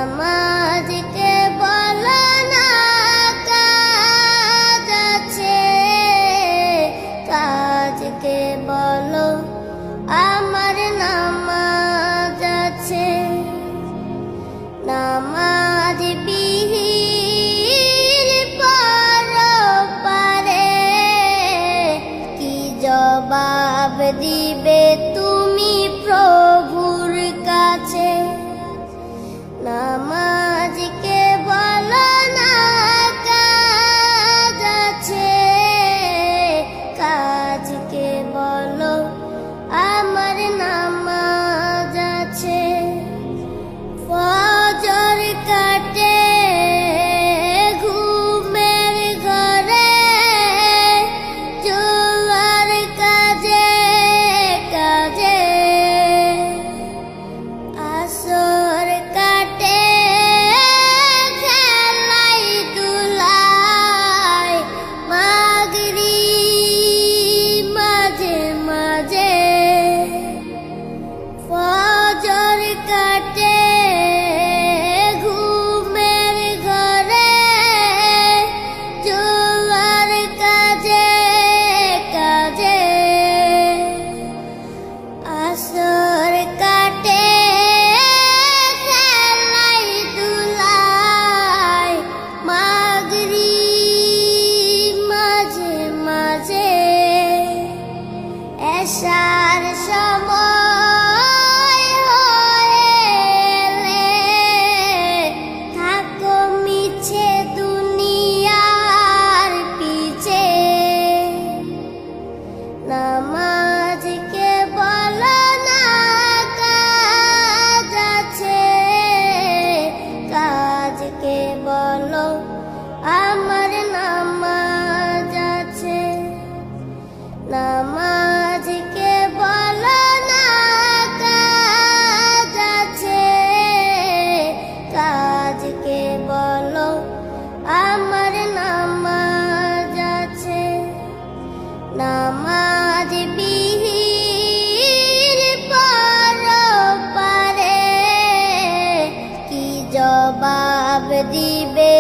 নামাজকে বলো না কাজ আছে, কাজকে বলো আমার নামাজ আছে। নামাজ বিহীন পরপারে কি জবাব দিবে তুমি প্রভুর কাছে? নামাজকে বলো না কাজ আছে, কাজকে বলো আমার নামাজ আছে। ফজর কাটে ঘুমের ঘরে, জোয়ার কাজে কাজে, আসর কাটে খেলাই দুলাই, মাগরিব মাঝে মাঝে। ফজর কাটে ঘুমের ঘরে, জোয়ার কাজে কাজে, আসর কাটে খেলাই দুলাই, মাগরিব মাঝে মাঝে। এশার সময় হলে থাকো মিছে দুনিয়ার পিছে। নামাজকে বলো না কাজ আছে, কাজকে বলো আমার নামাজ আছে। নামাজকে বলো না কাজ আছে, কাজকে বলো আমার নামাজ আছে। নামাজ বিহীন পরপারে কি জবাব দিবে